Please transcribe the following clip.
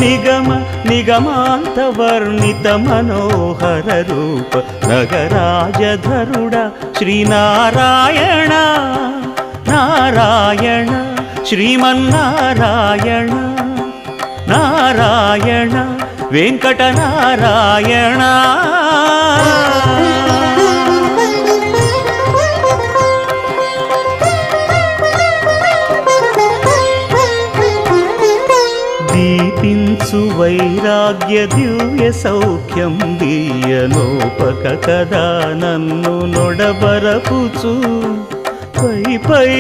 నిగమ నిగమాంత వర్ణిత మనోహర రూప నగరాజధరుడ శ్రీనారాయణ నారాయణ శ్రీమన్నారాయణ నారాయణ వెంకటనారాయణ. దీపించు వైరాగ్య దివ్య సౌఖ్యం దీయనోపక కదా నన్ను నొడబరపుచు పై పై